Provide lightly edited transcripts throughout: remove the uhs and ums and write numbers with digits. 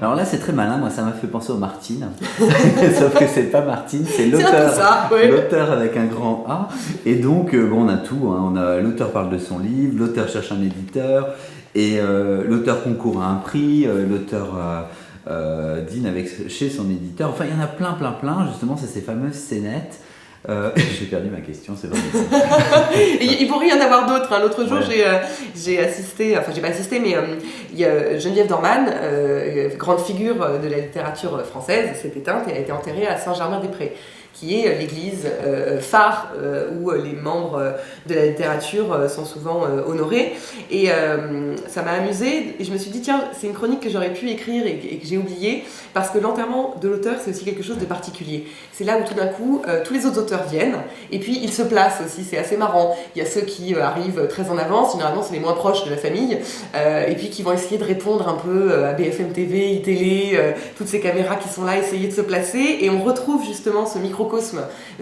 Alors là, c'est très malin. Moi, ça m'a fait penser aux Martine. Sauf que c'est pas Martine, c'est l'auteur. C'est ça, oui. L'auteur avec un grand A. Et donc, bon, on a tout. Hein. On a l'auteur parle de son livre, l'auteur cherche un éditeur, et l'auteur concourt à un prix, l'auteur dîne chez son éditeur. Enfin, il y en a plein. Justement, c'est ces fameuses scénettes. J'ai perdu ma question, c'est vrai. Il pourrait y en avoir d'autres. Hein. L'autre jour, Ouais. j'ai assisté, enfin j'ai pas assisté, mais il y a Geneviève Dorman, grande figure de la littérature française, s'est éteinte et a été enterrée à Saint-Germain-des-Prés, qui est l'église phare où les membres de la littérature sont souvent honorés. Et ça m'a amusée, et je me suis dit, tiens, c'est une chronique que j'aurais pu écrire et que j'ai oubliée, parce que l'enterrement de l'auteur, c'est aussi quelque chose de particulier. C'est là où tout d'un coup, tous les autres auteurs viennent, et puis ils se placent aussi, c'est assez marrant. Il y a ceux qui arrivent très en avance, généralement c'est les moins proches de la famille, et puis qui vont essayer de répondre un peu à BFM TV, iTélé, toutes ces caméras qui sont là, essayer de se placer, et on retrouve justement ce microcosme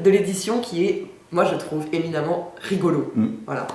de l'édition qui est, moi je trouve, éminemment rigolo. Voilà.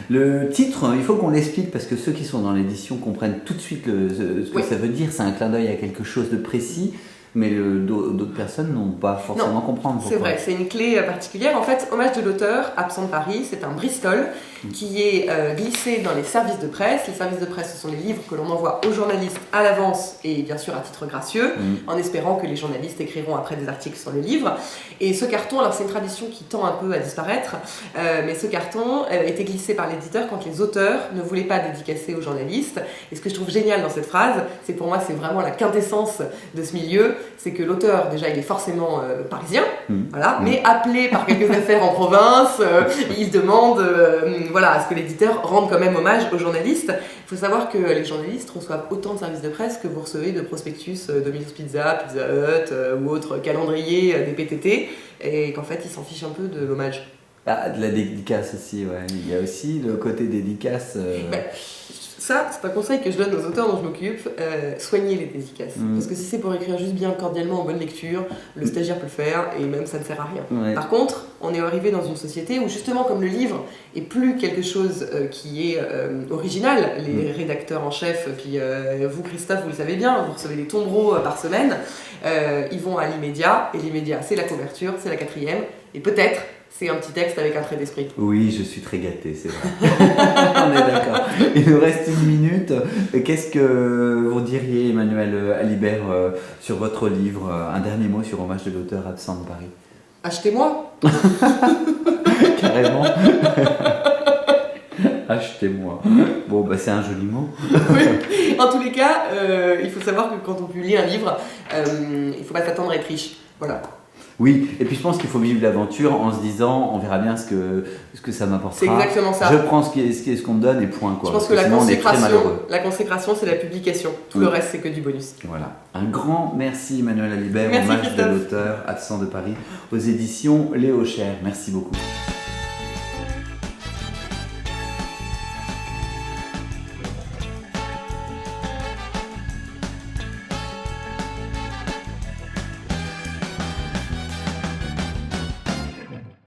Le titre, il faut qu'on l'explique parce que ceux qui sont dans l'édition comprennent tout de suite ce que ça veut dire. C'est un clin d'œil à quelque chose de précis, mais d'autres personnes n'ont pas forcément comprendre. C'est vrai, c'est une clé particulière. En fait, Hommage de l'auteur, Absent de Paris, c'est un Bristol qui est glissé dans les services de presse. Les services de presse, ce sont les livres que l'on envoie aux journalistes à l'avance et bien sûr à titre gracieux, en espérant que les journalistes écriront après des articles sur les livres. Et ce carton, alors c'est une tradition qui tend un peu à disparaître, mais ce carton était glissé par l'éditeur quand les auteurs ne voulaient pas dédicacer aux journalistes. Et ce que je trouve génial dans cette phrase, c'est que pour moi c'est vraiment la quintessence de ce milieu, c'est que l'auteur, déjà il est forcément parisien, voilà, mais appelé par quelques affaires en province, il demande voilà, à ce que l'éditeur rende quand même hommage aux journalistes. Il faut savoir que les journalistes reçoivent autant de services de presse que vous recevez de prospectus Domino's Pizza, Pizza Hut ou autres calendriers des PTT, et qu'en fait ils s'en fichent un peu de l'hommage. Ah, de la dédicace aussi, ouais. Il y a aussi le côté dédicace. Ça, c'est un conseil que je donne aux auteurs dont je m'occupe, soignez les dédicaces. Parce que si c'est pour écrire juste bien cordialement en bonne lecture, le stagiaire peut le faire et même ça ne sert à rien. Ouais. Par contre, on est arrivé dans une société où justement comme le livre est plus quelque chose qui est original, les rédacteurs en chef, puis vous Christophe, vous le savez bien, vous recevez des tombereaux par semaine, ils vont à l'immédiat, et l'immédiat c'est la couverture, c'est la 4e, et peut-être c'est un petit texte avec un trait d'esprit. Oui, je suis très gâté, c'est vrai. On est d'accord. Il nous reste 1 minute. Qu'est-ce que vous diriez, Emmanuel Alibert, sur votre livre? Un dernier mot sur Hommage de l'auteur, Absent de Paris. Achetez-moi. Carrément. Achetez-moi. Bon, bah c'est un joli mot. Oui. En tous les cas, il faut savoir que quand on publie un livre, il ne faut pas s'attendre à être riche. Voilà. Oui, et puis je pense qu'il faut vivre l'aventure en se disant on verra bien ce que ça m'apportera. C'est exactement ça. Je prends ce qu'on me donne et point, quoi. Je pense que sinon, on est très malheureux. la consécration, c'est la publication. Tout le reste, c'est que du bonus. Voilà. Un grand merci, Emmanuel Alibert, Merci, Hommage de Christophe. l'auteur, Absent de Paris, aux éditions Léo Cher. Merci beaucoup.